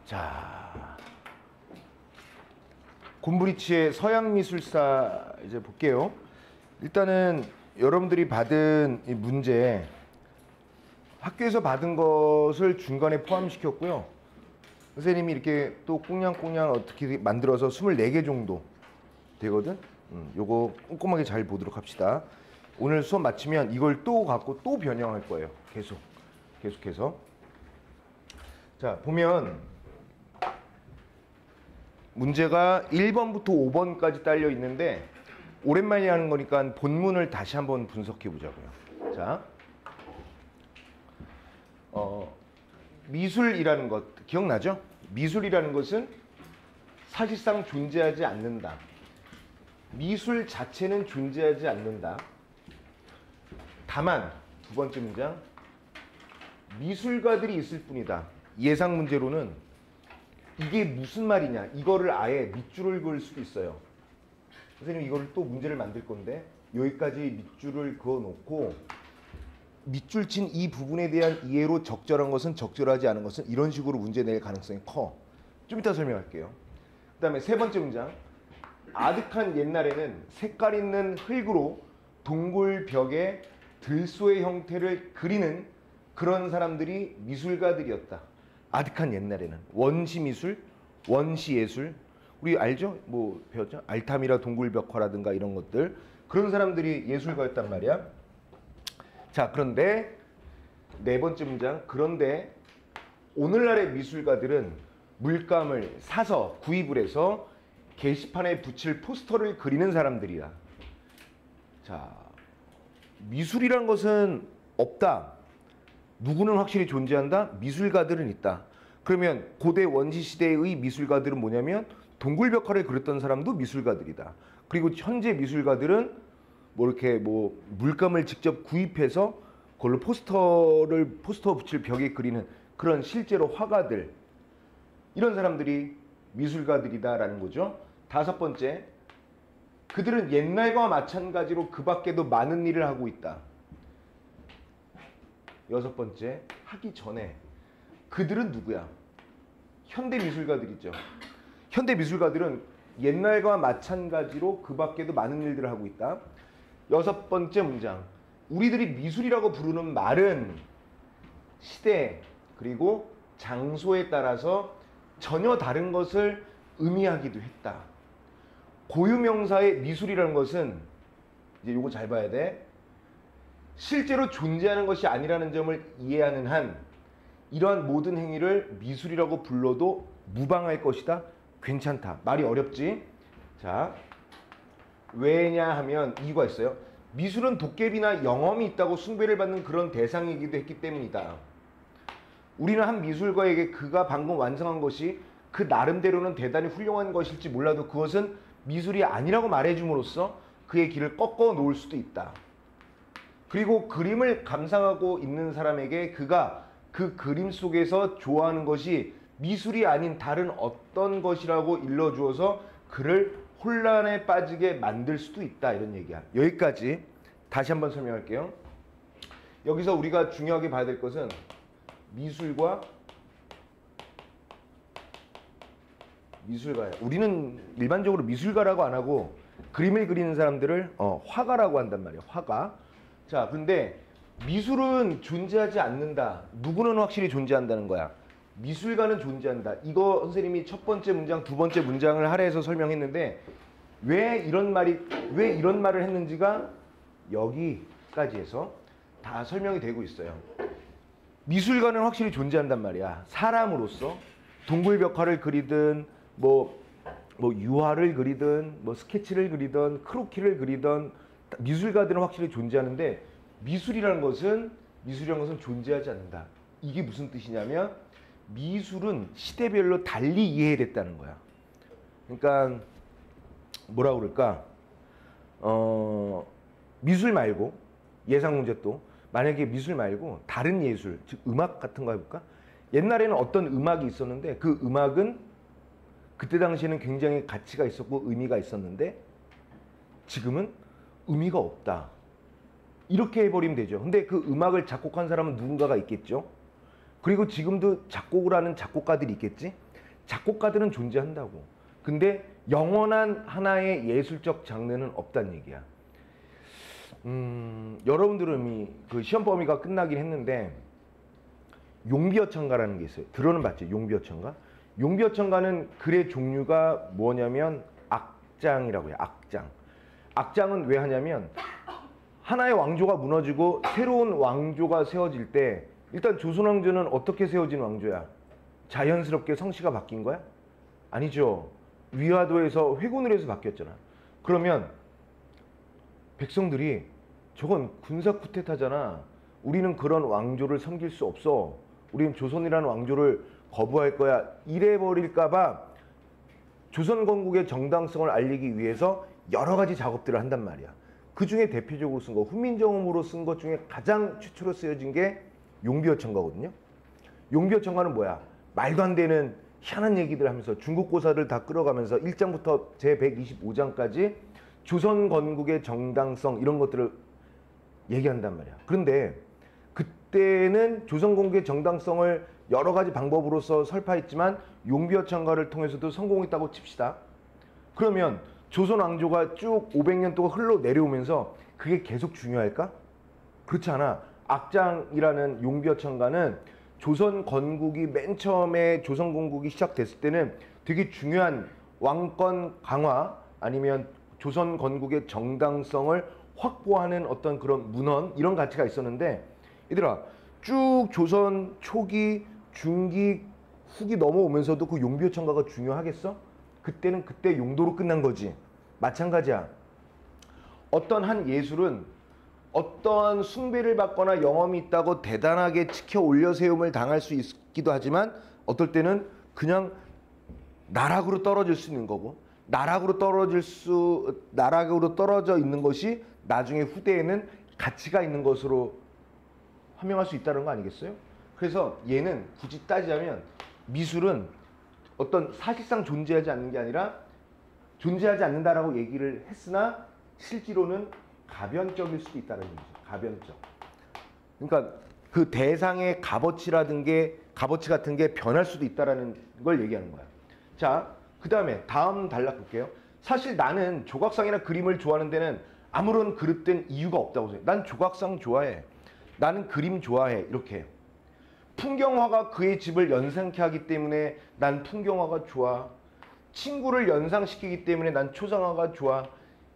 자, 곰브리치의 서양미술사 이제 볼게요. 일단은 여러분들이 받은 이 문제, 학교에서 받은 것을 중간에 포함시켰고요. 선생님이 이렇게 또 꽁냥꽁냥 어떻게 만들어서 24개 정도 되거든. 요거 꼼꼼하게 잘 보도록 합시다. 오늘 수업 마치면 이걸 또 갖고 또 변형할 거예요. 계속해서. 자, 보면 문제가 1번부터 5번까지 딸려 있는데 오랜만에 하는 거니까 본문을 다시 한번 분석해 보자고요. 자, 미술이라는 것 기억나죠? 미술이라는 것은 사실상 존재하지 않는다. 미술 자체는 존재하지 않는다. 다만 두 번째 문장, 미술가들이 있을 뿐이다. 예상 문제로는 이게 무슨 말이냐, 이거를 아예 밑줄을 그을 수도 있어요. 선생님 이거를 또 문제를 만들 건데 여기까지 밑줄을 그어 놓고 밑줄 친 이 부분에 대한 이해로 적절한 것은 적절하지 않은 것은 이런 식으로 문제 낼 가능성이 커. 좀 이따 설명할게요. 그 다음에 세 번째 문장, 아득한 옛날에는 색깔 있는 흙으로 동굴 벽에 들소의 형태를 그리는 그런 사람들이 미술가들이었다. 아득한 옛날에는 원시미술, 원시예술, 우리 알죠? 뭐 배웠죠? 알타미라 동굴벽화라든가 이런 것들, 그런 사람들이 예술가였단 말이야. 자, 그런데 네 번째 문장, 그런데 오늘날의 미술가들은 물감을 사서 구입을 해서 게시판에 붙일 포스터를 그리는 사람들이야. 자, 미술이란 것은 없다. 누구는 확실히 존재한다? 미술가들은 있다. 그러면 고대 원시시대의 미술가들은 뭐냐면 동굴벽화를 그렸던 사람도 미술가들이다. 그리고 현재 미술가들은 뭐 이렇게 뭐 물감을 직접 구입해서 그걸로 포스터 붙일 벽에 그리는 그런 실제로 화가들, 이런 사람들이 미술가들이다라는 거죠. 다섯 번째, 그들은 옛날과 마찬가지로 그 밖에도 많은 일을 하고 있다. 여섯 번째, 하기 전에 그들은 누구야? 현대 미술가들이죠. 현대 미술가들은 옛날과 마찬가지로 그 밖에도 많은 일들을 하고 있다. 여섯 번째 문장, 우리들이 미술이라고 부르는 말은 시대 그리고 장소에 따라서 전혀 다른 것을 의미하기도 했다. 고유명사의 미술이라는 것은 이제 요거 잘 봐야 돼. 실제로 존재하는 것이 아니라는 점을 이해하는 한 이러한 모든 행위를 미술이라고 불러도 무방할 것이다. 괜찮다. 말이 어렵지? 자, 왜냐 하면 이유가 있어요. 미술은 도깨비나 영험이 있다고 숭배를 받는 그런 대상이기도 했기 때문이다. 우리는 한 미술가에게 그가 방금 완성한 것이 그 나름대로는 대단히 훌륭한 것일지 몰라도 그것은 미술이 아니라고 말해줌으로써 그의 길을 꺾어 놓을 수도 있다. 그리고 그림을 감상하고 있는 사람에게 그가 그 그림 속에서 좋아하는 것이 미술이 아닌 다른 어떤 것이라고 일러주어서 그를 혼란에 빠지게 만들 수도 있다. 이런 얘기야. 여기까지 다시 한번 설명할게요. 여기서 우리가 중요하게 봐야 될 것은 미술과 미술가야. 우리는 일반적으로 미술가라고 안 하고 그림을 그리는 사람들을 화가라고 한단 말이야. 화가. 자, 근데 미술은 존재하지 않는다. 누구는 확실히 존재한다는 거야. 미술가는 존재한다. 이거 선생님이 첫 번째 문장, 두 번째 문장을 할애해서 설명했는데 왜 이런 말을 했는지가 여기까지 해서 다 설명이 되고 있어요. 미술가는 확실히 존재한단 말이야. 사람으로서 동굴벽화를 그리든 뭐 유화를 그리든 뭐 스케치를 그리든 크로키를 그리든 미술가들은 확실히 존재하는데 미술이라는 것은 존재하지 않는다. 이게 무슨 뜻이냐면 미술은 시대별로 달리 이해됐다는 거야. 그러니까 뭐라 그럴까? 미술 말고 예상 문제 또 만약에 미술 말고 다른 예술, 즉 음악 같은 거 해볼까? 옛날에는 어떤 음악이 있었는데 그 음악은 그때 당시에는 굉장히 가치가 있었고 의미가 있었는데 지금은 의미가 없다. 이렇게 해버리면 되죠. 근데 그 음악을 작곡한 사람은 누군가가 있겠죠. 그리고 지금도 작곡을 하는 작곡가들이 있겠지. 작곡가들은 존재한다고. 근데 영원한 하나의 예술적 장르는 없다는 얘기야. 여러분들은 이미 그 시험 범위가 끝나긴 했는데 용비어천가라는 게 있어요. 들어는 봤죠? 용비어천가? 용비어천가는 글의 종류가 뭐냐면 악장이라고 해요. 악장. 악장은 왜 하냐면 하나의 왕조가 무너지고 새로운 왕조가 세워질 때 일단 조선 왕조는 어떻게 세워진 왕조야? 자연스럽게 성씨가 바뀐 거야? 아니죠. 위화도에서 회군을 해서 바뀌었잖아. 그러면 백성들이 저건 군사 쿠데타잖아. 우리는 그런 왕조를 섬길 수 없어. 우리는 조선이라는 왕조를 거부할 거야. 이래버릴까 봐 조선 건국의 정당성을 알리기 위해서 여러 가지 작업들을 한단 말이야. 그 중에 대표적으로 쓴 거, 훈민정음으로 쓴 것 중에 가장 최초로 쓰여진 게 용비어천가거든요. 용비어천가는 뭐야? 말도 안 되는 희한한 얘기들 하면서 중국 고사를 다 끌어가면서 1장부터 제 125장까지 조선 건국의 정당성 이런 것들을 얘기한단 말이야. 그런데 그때는 조선 건국의 정당성을 여러 가지 방법으로서 설파했지만 용비어천가를 통해서도 성공했다고 칩시다. 그러면 조선 왕조가 쭉 500년 동안 흘러내려오면서 그게 계속 중요할까? 그렇지 않아. 악장이라는 용비어천가는 조선 건국이 맨 처음에 조선 건국이 시작됐을 때는 되게 중요한 왕권 강화 아니면 조선 건국의 정당성을 확보하는 어떤 그런 문헌 이런 가치가 있었는데 얘들아 쭉 조선 초기, 중기, 후기 넘어오면서도 그 용비어천가가 중요하겠어? 그때는 그때 용도로 끝난 거지. 마찬가지야. 어떤 한 예술은 어떠한 숭배를 받거나 영험이 있다고 대단하게 치켜 올려 세움을 당할 수 있기도 하지만 어떨 때는 그냥 나락으로 떨어질 수 있는 거고 나락으로 떨어져 있는 것이 나중에 후대에는 가치가 있는 것으로 환명할 수 있다는 거 아니겠어요? 그래서 얘는 굳이 따지자면 미술은 어떤 사실상 존재하지 않는 게 아니라 존재하지 않는다라고 얘기를 했으나 실제로는 가변적일 수도 있다는 얘기죠. 가변적. 그러니까 그 대상의 값어치 같은 게 변할 수도 있다라는 걸 얘기하는 거야. 자, 그 다음에 다음 단락 볼게요. 사실 나는 조각상이나 그림을 좋아하는 데는 아무런 그릇된 이유가 없다고 생각해. 난 조각상 좋아해. 나는 그림 좋아해. 이렇게. 풍경화가 그의 집을 연상케 하기 때문에 난 풍경화가 좋아. 친구를 연상시키기 때문에 난 초상화가 좋아.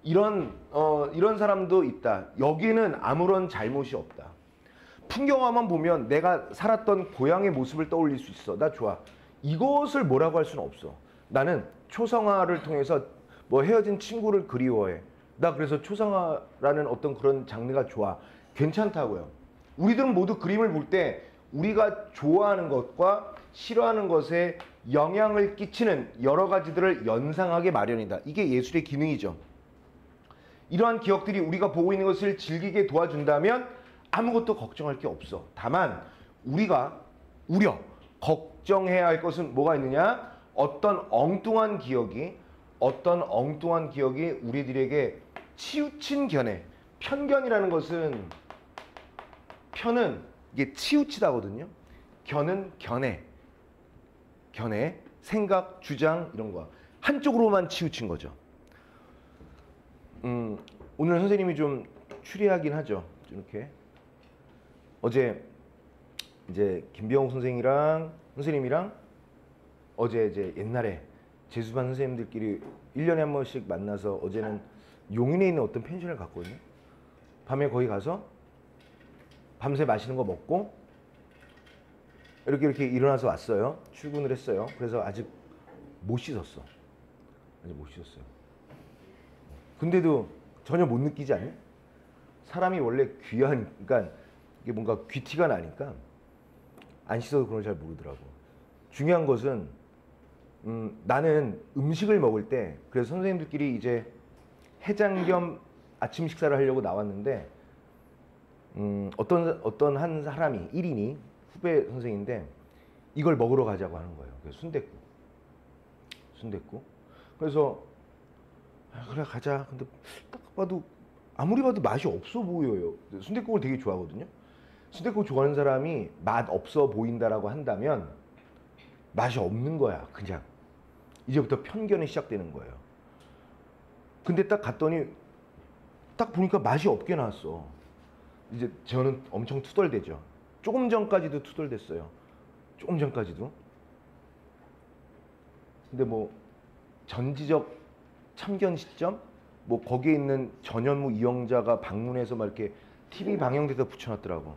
이런 사람도 있다. 여기는 아무런 잘못이 없다. 풍경화만 보면 내가 살았던 고향의 모습을 떠올릴 수 있어. 나 좋아. 이것을 뭐라고 할 수는 없어. 나는 초상화를 통해서 뭐 헤어진 친구를 그리워해. 나 그래서 초상화라는 어떤 그런 장르가 좋아. 괜찮다고요. 우리들은 모두 그림을 볼 때 우리가 좋아하는 것과 싫어하는 것에 영향을 끼치는 여러 가지들을 연상하게 마련이다. 이게 예술의 기능이죠. 이러한 기억들이 우리가 보고 있는 것을 즐기게 도와준다면 아무것도 걱정할 게 없어. 다만 우리가 걱정해야 할 것은 뭐가 있느냐? 어떤 엉뚱한 기억이 우리들에게 치우친 견해, 편견이라는 것은 편은 이게 치우치다거든요. 견은 견해, 생각, 주장 이런 거 한쪽으로만 치우친 거죠. 오늘 선생님이 좀 추리하긴 하죠. 이렇게 어제 이제 김병욱 선생님이랑 어제 이제 옛날에 재수반 선생님들끼리 1년에 한 번씩 만나서 어제는 용인에 있는 어떤 펜션을 갔거든요. 밤에 거기 가서 밤새 맛있는 거 먹고 이렇게 일어나서 왔어요. 출근을 했어요. 그래서 아직 못 씻었어. 근데도 전혀 못 느끼지 않니? 사람이 원래 그러니까 이게 뭔가 귀티가 나니까 안 씻어도 그런 걸 잘 모르더라고. 중요한 것은 나는 음식을 먹을 때 그래서 선생님들끼리 이제 해장 겸 아침 식사를 하려고 나왔는데 어떤 한 사람이 1인이 후배 선생인데 이걸 먹으러 가자고 하는 거예요. 순댓국. 그래서 그래 가자. 근데 딱 봐도 아무리 봐도 맛이 없어 보여요. 순댓국을 되게 좋아하거든요. 순댓국 좋아하는 사람이 맛 없어 보인다라고 한다면 맛이 없는 거야. 그냥 이제부터 편견이 시작되는 거예요. 근데 딱 갔더니 딱 보니까 맛이 없게 나왔어. 이제 저는 엄청 투덜대죠. 조금 전까지도 투덜댔어요. 조금 전까지도. 근데 뭐 전지적 참견 시점, 뭐 거기에 있는 전현무 이영자가 방문해서 막 이렇게 TV 방영돼서 붙여놨더라고.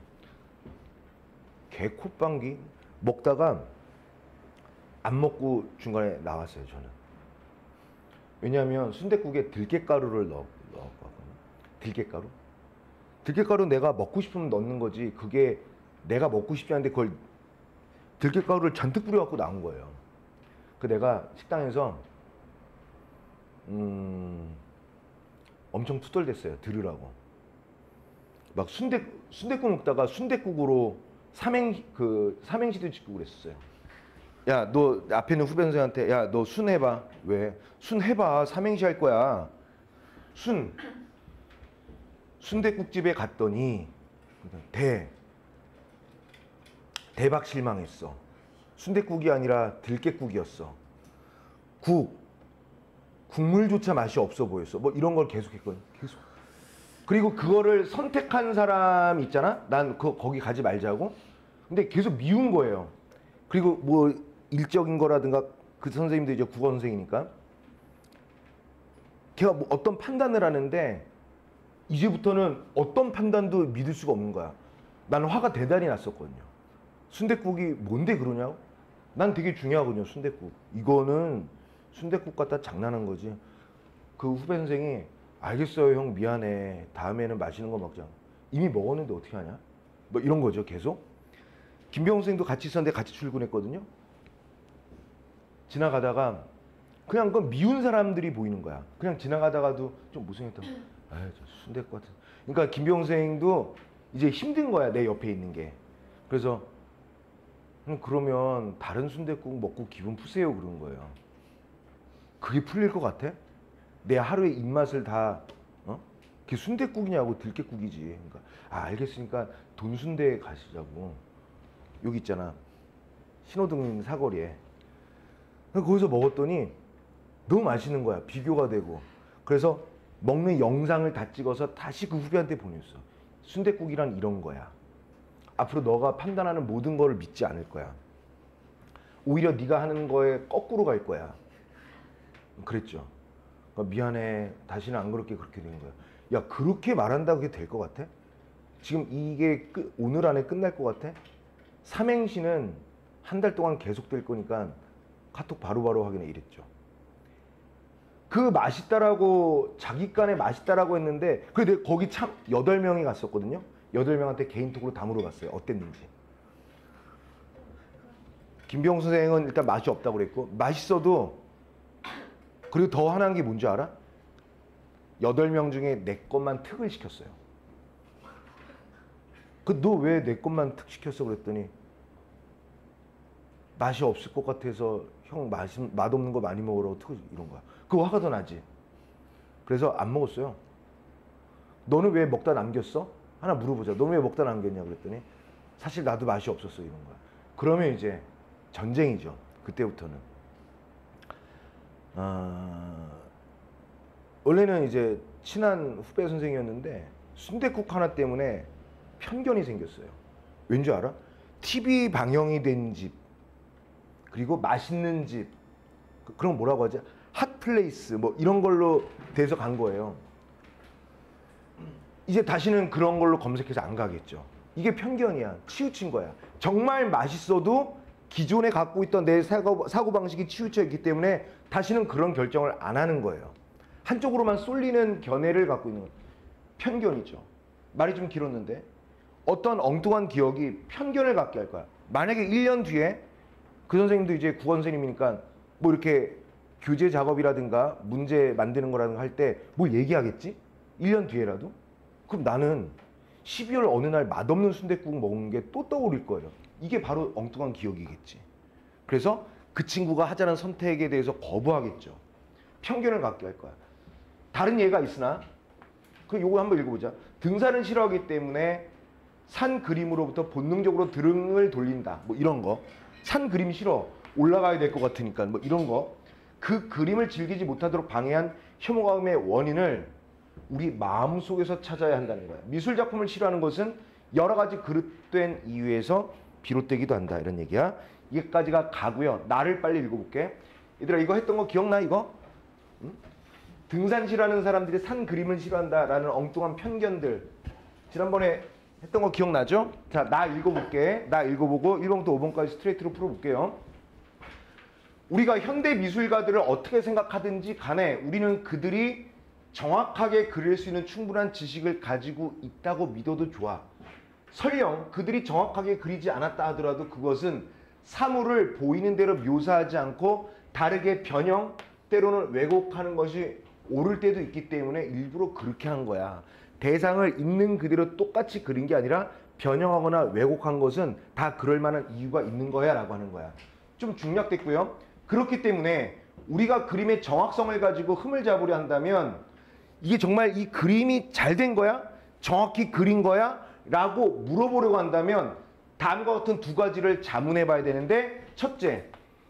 개콧방귀 먹다가 안 먹고 중간에 나왔어요. 저는. 왜냐하면 순댓국에 들깨가루를 넣었거든요. 들깨가루. 들깨가루 내가 먹고 싶으면 넣는 거지. 그게 내가 먹고 싶지 않은데 그걸 들깨가루를 잔뜩 뿌려갖고 나온 거예요. 그 내가 식당에서 엄청 투덜댔어요. 들으라고. 막 순댓국 먹다가 순댓국으로 삼행시도 짓고 그랬었어요. 야, 너 앞에 있는 후배 선생한테 야, 너 순 해봐. 왜? 순 해봐. 삼행시 할 거야. 순댓국집에 갔더니 대박 실망했어. 순댓국이 아니라 들깨국이었어. 국물조차 맛이 없어 보였어. 뭐 이런 걸 계속 했거든. 계속. 그리고 그거를 선택한 사람 있잖아. 난 거기 가지 말자고. 근데 계속 미운 거예요. 그리고 뭐 일적인 거라든가 그 선생님도 이제 국어 선생이니까 걔가 뭐 어떤 판단을 하는데 이제부터는 어떤 판단도 믿을 수가 없는 거야. 나는 화가 대단히 났었거든요. 순댓국이 뭔데 그러냐고? 난 되게 중요하거든요. 순댓국. 이거는 순댓국 갖다 장난한 거지. 그 후배 선생이 알겠어요 형 미안해. 다음에는 맛있는 거 먹자. 이미 먹었는데 어떻게 하냐? 뭐 이런 거죠 계속. 김병호 선생도 같이 있었는데 같이 출근했거든요. 지나가다가 그냥 그 미운 사람들이 보이는 거야. 그냥 지나가다가도 좀 무성했다고. 아유 저 순댓국 같은. 그러니까 김병호 선생도 이제 힘든 거야 내 옆에 있는 게. 그래서 그러면 다른 순댓국 먹고 기분 푸세요 그런 거예요. 그게 풀릴 것 같아? 내 하루의 입맛을 다 그게 순댓국이냐고 들깨국이지. 그러니까 알겠으니까 돈순대에 가시자고. 여기 있잖아. 신호등 사거리에. 거기서 먹었더니 너무 맛있는 거야. 비교가 되고. 그래서 먹는 영상을 다 찍어서 다시 그 후배한테 보냈어. 순댓국이란 이런 거야. 앞으로 너가 판단하는 모든 거를 믿지 않을 거야. 오히려 네가 하는 거에 거꾸로 갈 거야. 그랬죠. 그러니까 미안해. 다시는 안 그렇게 된 거야. 야 그렇게 말한다고 그게 될 것 같아? 지금 이게 오늘 안에 끝날 것 같아? 삼행시는 한 달 동안 계속 될 거니까 카톡 바로바로 확인해 이랬죠. 그 맛있다라고 자기간에 맛있다라고 했는데 근데 거기 참 8명이 갔었거든요. 8명한테 개인톡으로 다 물어봤어요. 어땠는지. 김병호 선생은 일단 맛이 없다고 그랬고 맛있어도 그리고 더 화난 게 뭔지 알아? 8명 중에 내 것만 특을 시켰어요. 너 왜 내 것만 특 시켰어? 그랬더니 맛이 없을 것 같아서 형 맛없는 거 많이 먹으라고 특을 이런 거야. 그거 화가 더 나지. 그래서 안 먹었어요. 너는 왜 먹다 남겼어? 하나 물어보자. 너는 왜 먹다 남겼냐? 그랬더니 사실 나도 맛이 없었어 이런 거야. 그러면 이제 전쟁이죠. 그때부터는. 원래는 이제 친한 후배 선생이었는데 순댓국 하나 때문에 편견이 생겼어요. 왠지 알아? TV 방영이 된 집, 그리고 맛있는 집, 그런 뭐라고 하지? 핫플레이스 뭐 이런 걸로 돼서 간 거예요. 이제 다시는 그런 걸로 검색해서 안 가겠죠. 이게 편견이야. 치우친 거야. 정말 맛있어도 기존에 갖고 있던 내 사고방식이 치우쳐 있기 때문에 다시는 그런 결정을 안 하는 거예요. 한쪽으로만 쏠리는 견해를 갖고 있는 거예요. 편견이죠. 말이 좀 길었는데 어떤 엉뚱한 기억이 편견을 갖게 할 거야. 만약에 1년 뒤에 그 선생님도 이제 국어 선생님이니까 뭐 이렇게 교재 작업이라든가 문제 만드는 거라든가 할 때 뭘 얘기하겠지? 1년 뒤에라도? 그럼 나는 12월 어느 날 맛없는 순댓국 먹은 게 또 떠오를 거예요. 이게 바로 엉뚱한 기억이겠지. 그래서 그 친구가 하자는 선택에 대해서 거부하겠죠. 편견을 갖게 할 거야. 다른 예가 있으나 요거 한번 읽어보자. 등산을 싫어하기 때문에 산 그림으로부터 본능적으로 등을 돌린다. 뭐 이런 거. 산 그림 싫어. 올라가야 될 것 같으니까 뭐 이런 거. 그 그림을 즐기지 못하도록 방해한 혐오감의 원인을 우리 마음속에서 찾아야 한다는 거야. 미술 작품을 싫어하는 것은 여러 가지 그릇된 이유에서 비롯되기도 한다. 이런 얘기야. 여기까지가 가고요. 나를 빨리 읽어볼게. 얘들아 이거 했던 거 기억나 이거? 응? 등산 싫어하는 사람들이 산 그림을 싫어한다라는 엉뚱한 편견들. 지난번에 했던 거 기억나죠? 자, 나 읽어볼게. 나 읽어보고 1번부터 5번까지 스트레이트로 풀어볼게요. 우리가 현대 미술가들을 어떻게 생각하든지 간에 우리는 그들이 정확하게 그릴 수 있는 충분한 지식을 가지고 있다고 믿어도 좋아. 설령 그들이 정확하게 그리지 않았다 하더라도 그것은 사물을 보이는 대로 묘사하지 않고 다르게 변형, 때로는 왜곡하는 것이 옳을 때도 있기 때문에 일부러 그렇게 한 거야. 대상을 있는 그대로 똑같이 그린 게 아니라 변형하거나 왜곡한 것은 다 그럴 만한 이유가 있는 거야 라고 하는 거야. 좀 중략됐고요. 그렇기 때문에 우리가 그림의 정확성을 가지고 흠을 잡으려 한다면 이게 정말 이 그림이 잘 된 거야? 정확히 그린 거야? 라고 물어보려고 한다면 다음과 같은 두 가지를 자문해 봐야 되는데, 첫째,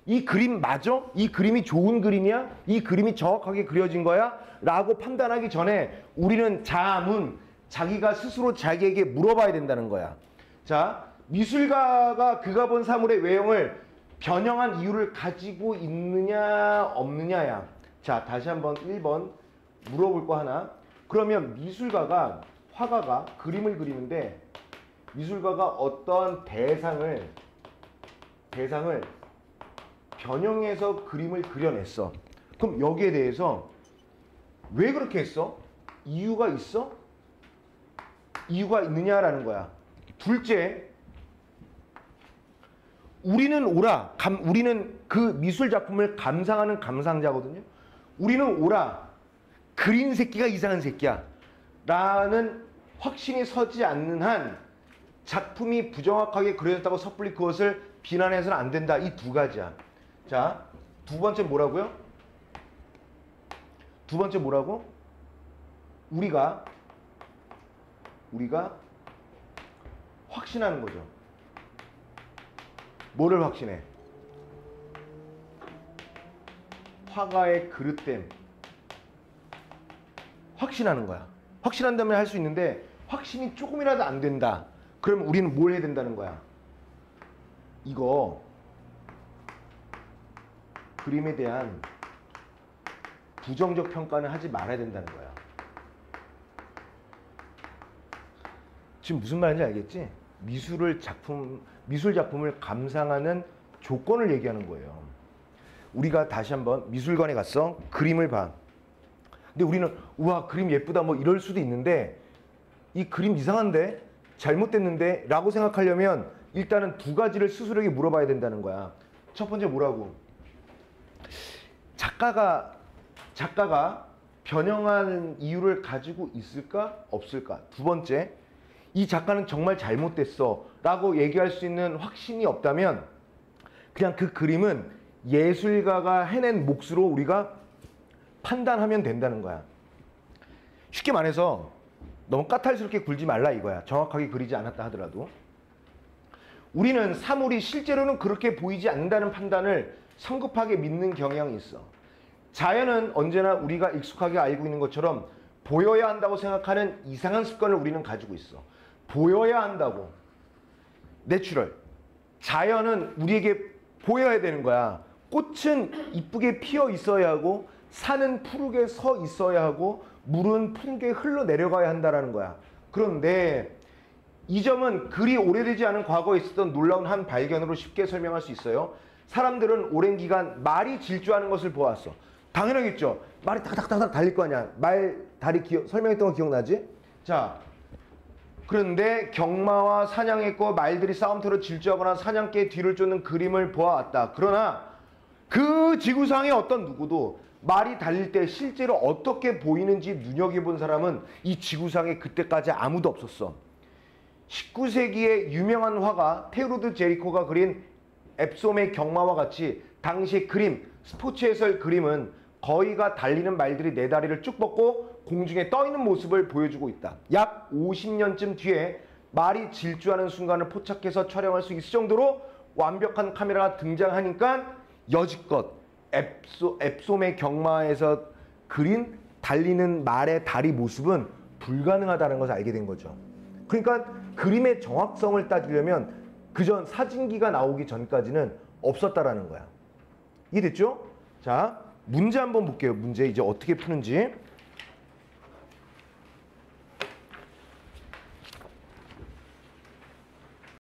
이 그림 맞아? 이 그림이 좋은 그림이야? 이 그림이 정확하게 그려진 거야? 라고 판단하기 전에 우리는 자문, 자기가 스스로 자기에게 물어봐야 된다는 거야. 자, 미술가가 그가 본 사물의 외형을 변형한 이유를 가지고 있느냐 없느냐야. 자, 다시 한번 1번 물어볼 거 하나. 그러면 미술가가, 화가가 그림을 그리는데 미술가가 어떤 대상을 변형해서 그림을 그려냈어. 그럼 여기에 대해서 왜 그렇게 했어? 이유가 있어? 이유가 있느냐라는 거야. 둘째, 우리는 우리는 그 미술 작품을 감상하는 감상자거든요. 우리는 그린 새끼가 이상한 새끼야 라는 확신이 서지 않는 한 작품이 부정확하게 그려졌다고 섣불리 그것을 비난해서는 안 된다. 이 두 가지야. 자, 두 번째 뭐라고요? 두 번째 뭐라고? 우리가 확신하는 거죠. 뭐를 확신해? 화가의 그릇됨. 확신하는 거야. 확신한다면 할 수 있는데 확신이 조금이라도 안 된다. 그러면 우리는 뭘 해야 된다는 거야? 이거 그림에 대한 부정적 평가는 하지 말아야 된다는 거야. 지금 무슨 말인지 알겠지? 미술 작품을 감상하는 조건을 얘기하는 거예요. 우리가 다시 한번 미술관에 갔어. 그림을 봐. 근데 우리는 우와 그림 예쁘다 뭐 이럴 수도 있는데 이 그림 이상한데? 잘못됐는데? 라고 생각하려면 일단은 두 가지를 스스로에게 물어봐야 된다는 거야. 첫 번째 뭐라고? 작가가 변형한 이유를 가지고 있을까? 없을까? 두 번째, 이 작가는 정말 잘못됐어 라고 얘기할 수 있는 확신이 없다면 그냥 그 그림은 예술가가 해낸 몫으로 우리가 판단하면 된다는 거야. 쉽게 말해서 너무 까탈스럽게 굴지 말라 이거야. 정확하게 그리지 않았다 하더라도. 우리는 사물이 실제로는 그렇게 보이지 않는다는 판단을 성급하게 믿는 경향이 있어. 자연은 언제나 우리가 익숙하게 알고 있는 것처럼 보여야 한다고 생각하는 이상한 습관을 우리는 가지고 있어. 보여야 한다고. 내추럴. 자연은 우리에게 보여야 되는 거야. 꽃은 이쁘게 피어 있어야 하고 산은 푸르게 서 있어야 하고 물은 푸르게 흘러내려가야 한다는 거야. 그런데 이 점은 그리 오래되지 않은 과거에 있었던 놀라운 한 발견으로 쉽게 설명할 수 있어요. 사람들은 오랜 기간 말이 질주하는 것을 보았어. 당연하겠죠. 말이 탁탁탁탁 달릴 거 아니야. 설명했던 거 기억나지? 자, 그런데 경마와 사냥했고 말들이 싸움터로 질주하거나 사냥개의 뒤를 쫓는 그림을 보아왔다. 그러나 그 지구상의 어떤 누구도 말이 달릴 때 실제로 어떻게 보이는지 눈여겨본 사람은 이 지구상에 그때까지 아무도 없었어. 19세기의 유명한 화가 테오도르 제리코가 그린 앱솜의 경마와 같이 당시의 그림, 스포츠 해설 그림은 거위가 달리는 말들이 네 다리를 쭉 뻗고 공중에 떠 있는 모습을 보여주고 있다. 약 50년쯤 뒤에 말이 질주하는 순간을 포착해서 촬영할 수 있을 정도로 완벽한 카메라가 등장하니까 여지껏 앱솜의 경마에서 그린 달리는 말의 다리 모습은 불가능하다는 것을 알게 된 거죠. 그러니까 그림의 정확성을 따지려면 그전 사진기가 나오기 전까지는 없었다라는 거야. 이해됐죠? 자, 문제 한번 볼게요. 문제 이제 어떻게 푸는지.